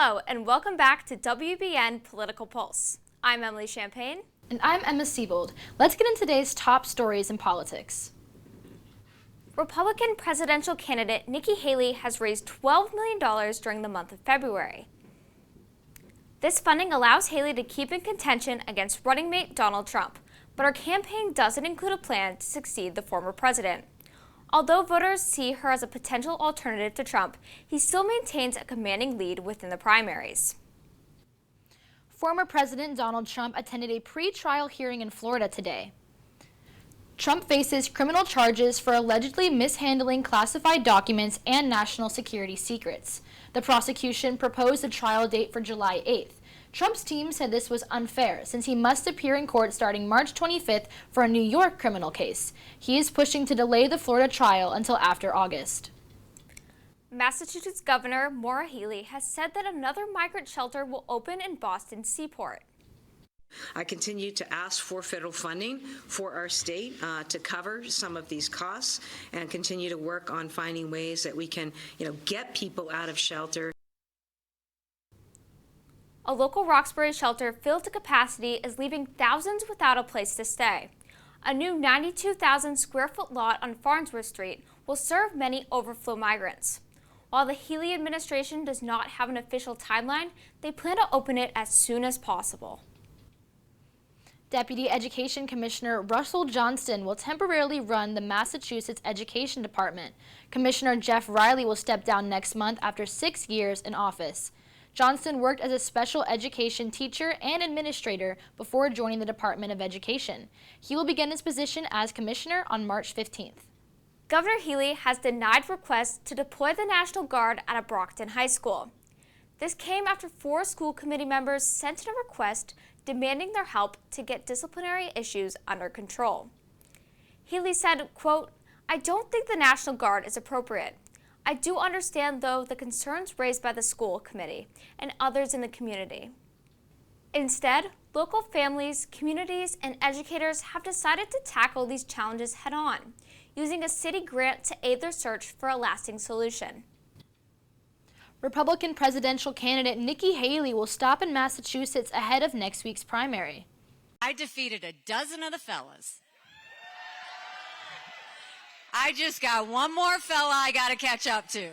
Hello, and welcome back to WBN Political Pulse. I'm Emily Champagne. And I'm Emma Siebold. Let's get into today's top stories in politics. Republican presidential candidate Nikki Haley has raised $12 million during the month of February. This funding allows Haley to keep in contention against running mate Donald Trump, but her campaign doesn't include a plan to succeed the former president. Although voters see her as a potential alternative to Trump, he still maintains a commanding lead within the primaries. Former President Donald Trump attended a pre-trial hearing in Florida today. Trump faces criminal charges for allegedly mishandling classified documents and national security secrets. The prosecution proposed a trial date for July 8th. Trump's team said this was unfair since he must appear in court starting March 25th for a New York criminal case. He is pushing to delay the Florida trial until after August. Massachusetts Governor Maura Healey has said that another migrant shelter will open in Boston's Seaport. I continue to ask for federal funding for our state to cover some of these costs and continue to work on finding ways that we can, get people out of shelter. A local Roxbury shelter filled to capacity is leaving thousands without a place to stay. A new 92,000 square foot lot on Farnsworth Street will serve many overflow migrants. While the Healey administration does not have an official timeline, they plan to open it as soon as possible. Deputy Education Commissioner Russell Johnston will temporarily run the Massachusetts Education Department. Commissioner Jeff Riley will step down next month after 6 years in office. Johnston worked as a special education teacher and administrator before joining the Department of Education. He will begin his position as commissioner on March 15th. Governor Healey has denied requests to deploy the National Guard at a Brockton high school. This came after 4 school committee members sent in a request demanding their help to get disciplinary issues under control. Healey said, quote, "I don't think the National Guard is appropriate. I do understand, though, the concerns raised by the school committee and others in the community. Instead, local families, communities, and educators have decided to tackle these challenges head-on, using a city grant to aid their search for a lasting solution." Republican presidential candidate Nikki Haley will stop in Massachusetts ahead of next week's primary. I defeated a dozen of the fellas. I just got one more fella I got to catch up to.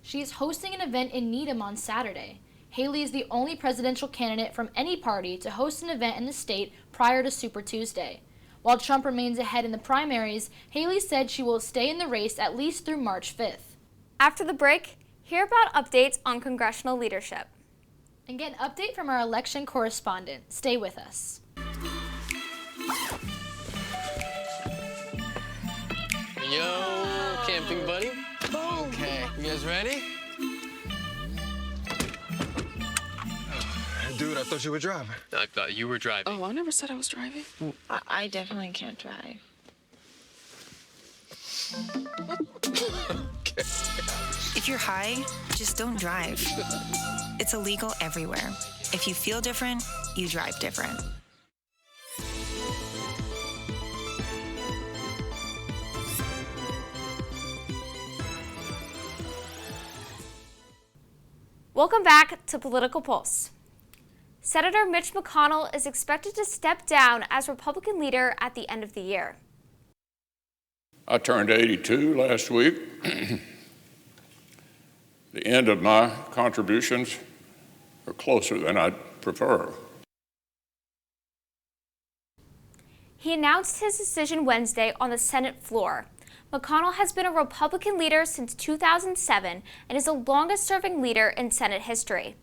She is hosting an event in Needham on Saturday. Haley is the only presidential candidate from any party to host an event in the state prior to Super Tuesday. While Trump remains ahead in the primaries, Haley said she will stay in the race at least through March 5th. After the break, hear about updates on congressional leadership. And get an update from our election correspondent. Stay with us. Yo, camping buddy. Okay, you guys ready? Dude, I thought you were driving. I thought you were driving. Oh, I never said I was driving. I definitely can't drive. Okay. If you're high, just don't drive. It's illegal everywhere. If you feel different, you drive different. Welcome back to Political Pulse. Senator Mitch McConnell is expected to step down as Republican leader at the end of the year. I turned 82 last week. The end of my contributions are closer than I'd prefer. He announced his decision Wednesday on the Senate floor. McConnell has been a Republican leader since 2007 and is the longest-serving leader in Senate history.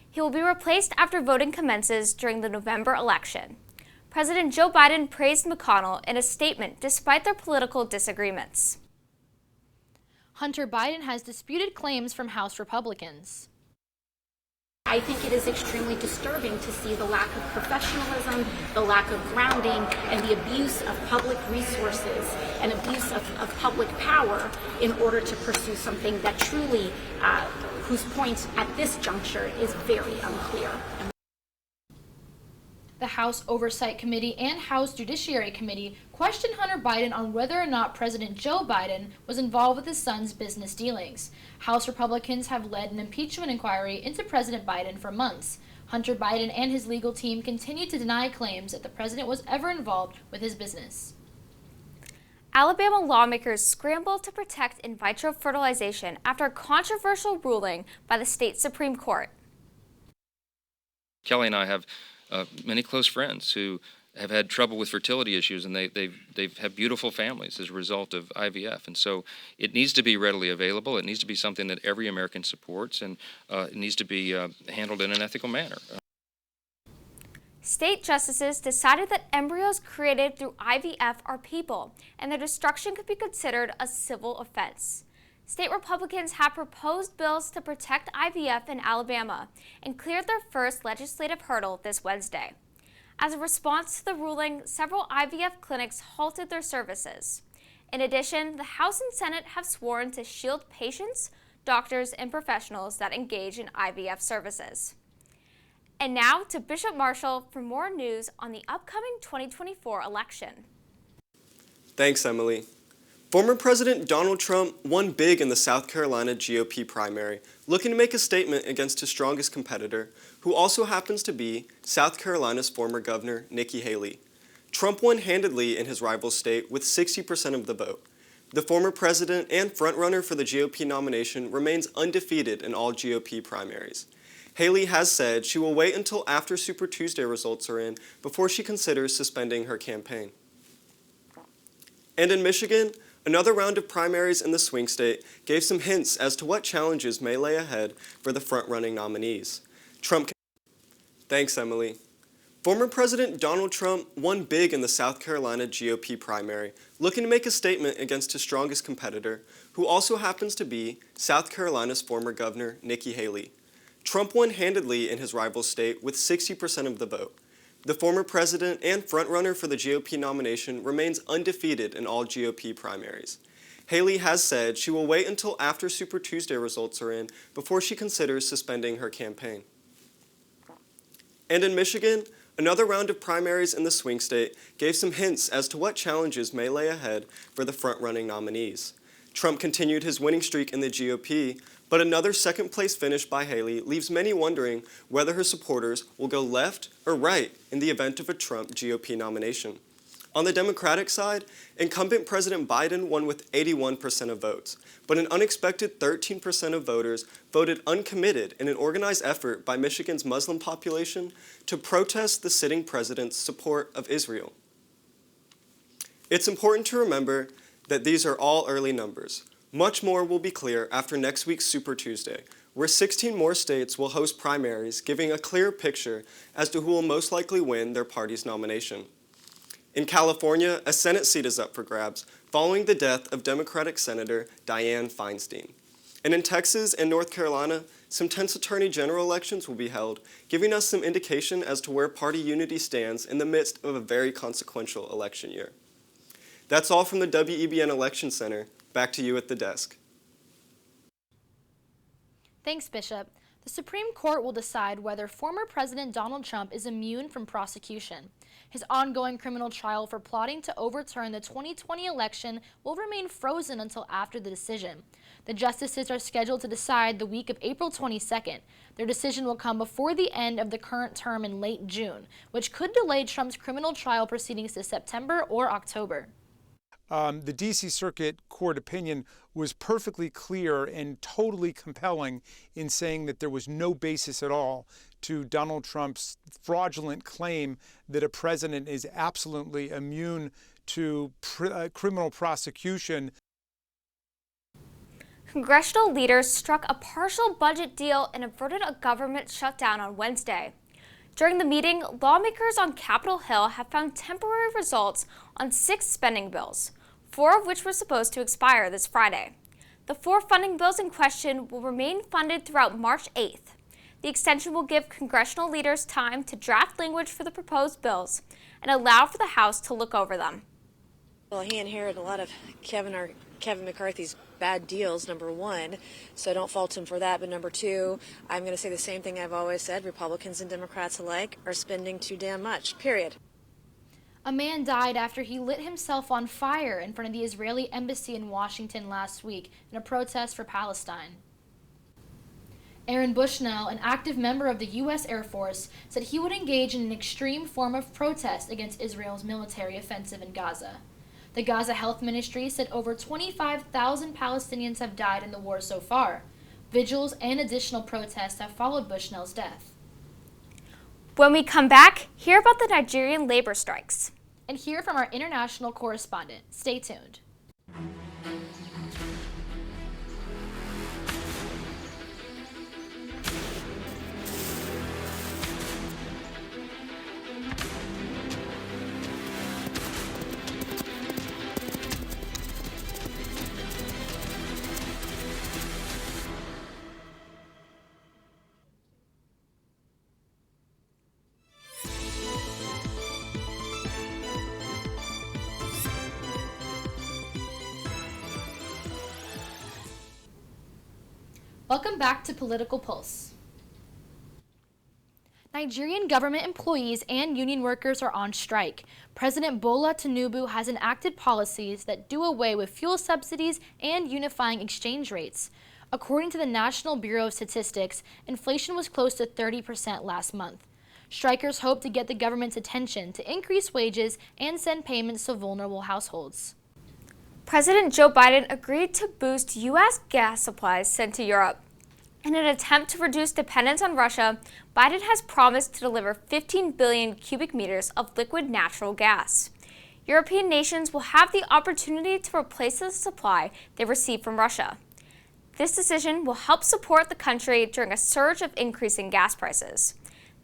He will be replaced after voting commences during the November election. President Joe Biden praised McConnell in a statement despite their political disagreements. Hunter Biden has disputed claims from House Republicans. I think it is extremely disturbing to see the lack of professionalism, the lack of grounding, and the abuse of public resources and abuse of public power in order to pursue something that truly, whose point at this juncture is very unclear. The House Oversight Committee and House Judiciary Committee questioned Hunter Biden on whether or not President Joe Biden was involved with his son's business dealings. House Republicans have led an impeachment inquiry into President Biden for months. Hunter Biden and his legal team continue to deny claims that the president was ever involved with his business. Alabama lawmakers scrambled to protect in vitro fertilization after a controversial ruling by the state Supreme Court. Callie and I have many close friends who have had trouble with fertility issues, and they've had beautiful families as a result of IVF. And so it needs to be readily available. It needs to be something that every American supports, and it needs to be handled in an ethical manner. State justices decided that embryos created through IVF are people, and their destruction could be considered a civil offense. State Republicans have proposed bills to protect IVF in Alabama and cleared their first legislative hurdle this Wednesday. As a response to the ruling, several IVF clinics halted their services. In addition, the House and Senate have sworn to shield patients, doctors, and professionals that engage in IVF services. And now to Bishop Marshall for more news on the upcoming 2024 election. Thanks, Emily. Former President Donald Trump won big in the South Carolina GOP primary, looking to make a statement against his strongest competitor, who also happens to be South Carolina's former governor, Nikki Haley. Trump won handedly in his rival state with 60% of the vote. The former president and frontrunner for the GOP nomination remains undefeated in all GOP primaries. Haley has said she will wait until after Super Tuesday results are in before she considers suspending her campaign. And in Michigan, another round of primaries in the swing state gave some hints as to what challenges may lay ahead for the front-running nominees. Thanks, Emily. Former President Donald Trump won big in the South Carolina GOP primary, looking to make a statement against his strongest competitor, who also happens to be South Carolina's former governor, Nikki Haley. Trump won handedly in his rival state with 60% of the vote. The former president and frontrunner for the GOP nomination remains undefeated in all GOP primaries. Haley has said she will wait until after Super Tuesday results are in before she considers suspending her campaign. And in Michigan, another round of primaries in the swing state gave some hints as to what challenges may lay ahead for the front-running nominees. Trump continued his winning streak in the GOP, but another second-place finish by Haley leaves many wondering whether her supporters will go left or right in the event of a Trump GOP nomination. On the Democratic side, incumbent President Biden won with 81% of votes, but an unexpected 13% of voters voted uncommitted in an organized effort by Michigan's Muslim population to protest the sitting president's support of Israel. It's important to remember that these are all early numbers. Much more will be clear after next week's Super Tuesday, where 16 more states will host primaries, giving a clear picture as to who will most likely win their party's nomination. In California, a Senate seat is up for grabs following the death of Democratic Senator Dianne Feinstein. And in Texas and North Carolina, some tense attorney general elections will be held, giving us some indication as to where party unity stands in the midst of a very consequential election year. That's all from the WEBN Election Center. Back to you at the desk. Thanks, Bishop. The Supreme Court will decide whether former President Donald Trump is immune from prosecution. His ongoing criminal trial for plotting to overturn the 2020 election will remain frozen until after the decision. The justices are scheduled to decide the week of April 22nd. Their decision will come before the end of the current term in late June, which could delay Trump's criminal trial proceedings to September or October. The D.C. Circuit Court opinion was perfectly clear and totally compelling in saying that there was no basis at all to Donald Trump's fraudulent claim that a president is absolutely immune to criminal prosecution. Congressional leaders struck a partial budget deal and averted a government shutdown on Wednesday. During the meeting, lawmakers on Capitol Hill have found temporary results on 6 spending bills, 4 of which were supposed to expire this Friday. The 4 funding bills in question will remain funded throughout March 8th. The extension will give congressional leaders time to draft language for the proposed bills and allow for the House to look over them. Well, he inherited a lot of Kevin, our Kevin McCarthy's bad deals, number one, so I don't fault him for that. But number two, I'm going to say the same thing I've always said. Republicans and Democrats alike are spending too damn much, period. A man died after he lit himself on fire in front of the Israeli embassy in Washington last week in a protest for Palestine. Aaron Bushnell, an active member of the U.S. Air Force, said he would engage in an extreme form of protest against Israel's military offensive in Gaza. The Gaza Health Ministry said over 25,000 Palestinians have died in the war so far. Vigils and additional protests have followed Bushnell's death. When we come back, hear about the Nigerian labor strikes. And hear from our international correspondent. Stay tuned. Welcome back to Political Pulse. Nigerian government employees and union workers are on strike. President Bola Tinubu has enacted policies that do away with fuel subsidies and unifying exchange rates. According to the National Bureau of Statistics, inflation was close to 30% last month. Strikers hope to get the government's attention to increase wages and send payments to vulnerable households. President Joe Biden agreed to boost U.S. gas supplies sent to Europe. In an attempt to reduce dependence on Russia, Biden has promised to deliver 15 billion cubic meters of liquid natural gas. European nations will have the opportunity to replace the supply they receive from Russia. This decision will help support the country during a surge of increasing gas prices.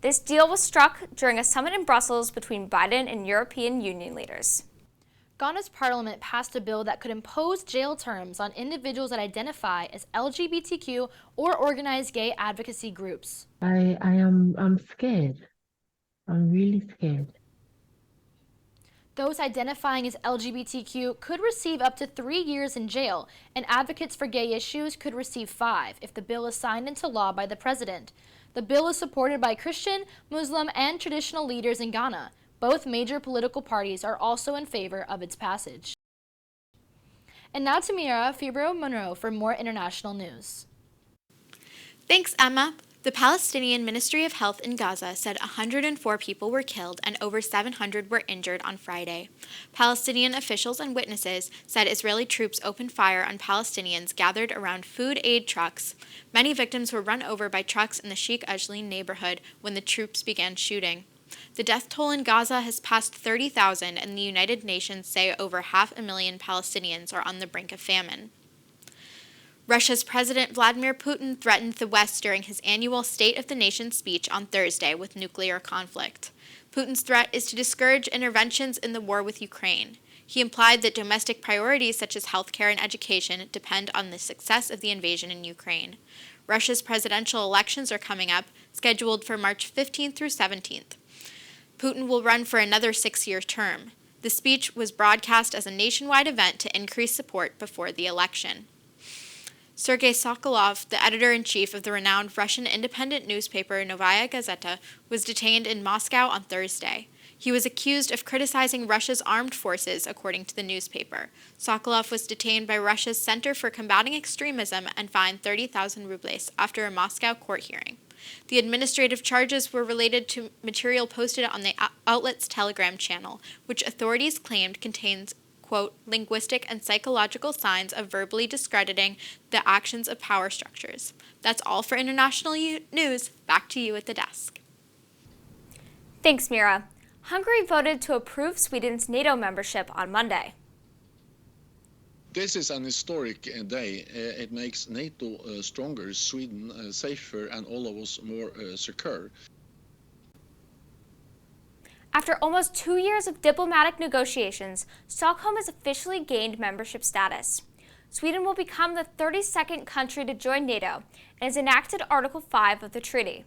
This deal was struck during a summit in Brussels between Biden and European Union leaders. Ghana's parliament passed a bill that could impose jail terms on individuals that identify as LGBTQ or organized gay advocacy groups. I'm scared. I'm really scared. Those identifying as LGBTQ could receive up to 3 years in jail, and advocates for gay issues could receive 5 if the bill is signed into law by the president. The bill is supported by Christian, Muslim, and traditional leaders in Ghana. Both major political parties are also in favor of its passage. And now to Meira Fiber-Munro for more international news. Thanks, Emma. The Palestinian Ministry of Health in Gaza said 104 people were killed and over 700 were injured on Friday. Palestinian officials and witnesses said Israeli troops opened fire on Palestinians gathered around food aid trucks. Many victims were run over by trucks in the Sheikh Ajlan neighborhood when the troops began shooting. The death toll in Gaza has passed 30,000, and the United Nations say over 500,000 Palestinians are on the brink of famine. Russia's President Vladimir Putin threatened the West during his annual State of the Nation speech on Thursday with nuclear conflict. Putin's threat is to discourage interventions in the war with Ukraine. He implied that domestic priorities such as healthcare and education depend on the success of the invasion in Ukraine. Russia's presidential elections are coming up, scheduled for March 15th through 17th. Putin will run for another 6-year term. The speech was broadcast as a nationwide event to increase support before the election. Sergei Sokolov, the editor-in-chief of the renowned Russian independent newspaper Novaya Gazeta, was detained in Moscow on Thursday. He was accused of criticizing Russia's armed forces, according to the newspaper. Sokolov was detained by Russia's Center for Combating Extremism and fined 30,000 rubles after a Moscow court hearing. The administrative charges were related to material posted on the outlet's Telegram channel, which authorities claimed contains, quote, linguistic and psychological signs of verbally discrediting the actions of power structures. That's all for international news. Back to you at the desk. Thanks, Meira. Hungary voted to approve Sweden's NATO membership on Monday. This is an historic day. It makes NATO stronger, Sweden safer, and all of us more secure. After almost 2 years of diplomatic negotiations, Stockholm has officially gained membership status. Sweden will become the 32nd country to join NATO and has enacted Article 5 of the treaty.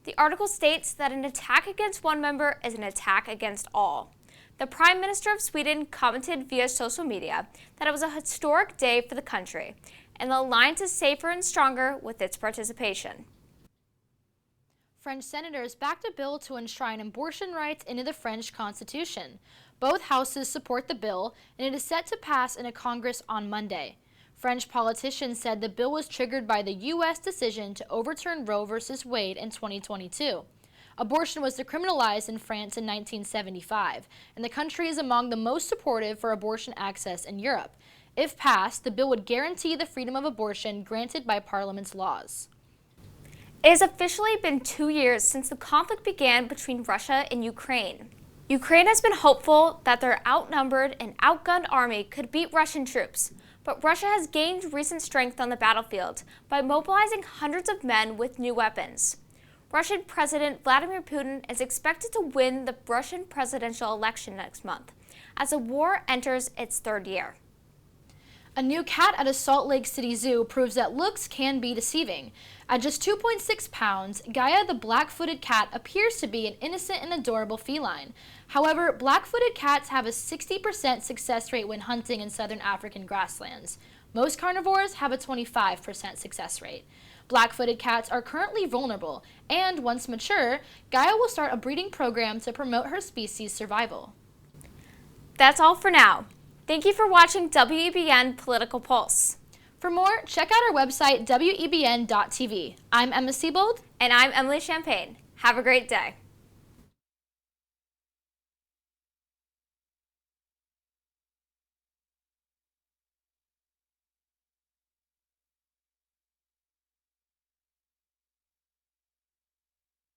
The article states that an attack against one member is an attack against all. The Prime Minister of Sweden commented via social media that it was a historic day for the country, and the alliance is safer and stronger with its participation. French senators backed a bill to enshrine abortion rights into the French Constitution. Both houses support the bill, and it is set to pass in a Congress on Monday. French politicians said the bill was triggered by the U.S. decision to overturn Roe v. Wade in 2022. Abortion was decriminalized in France in 1975, and the country is among the most supportive for abortion access in Europe. If passed, the bill would guarantee the freedom of abortion granted by Parliament's laws. It has officially been 2 years since the conflict began between Russia and Ukraine. Ukraine has been hopeful that their outnumbered and outgunned army could beat Russian troops, but Russia has gained recent strength on the battlefield by mobilizing hundreds of men with new weapons. Russian President Vladimir Putin is expected to win the Russian presidential election next month, as the war enters its third year. A new cat at a Salt Lake City zoo proves that looks can be deceiving. At just 2.6 pounds, Gaia the black-footed cat appears to be an innocent and adorable feline. However, black-footed cats have a 60% success rate when hunting in southern African grasslands. Most carnivores have a 25% success rate. Black-footed cats are currently vulnerable, and once mature, Gaia will start a breeding program to promote her species' survival. That's all for now. Thank you for watching WEBN Political Pulse. For more, check out our website, WEBN.TV. I'm Emma Siebold. And I'm Emily Champagne. Have a great day.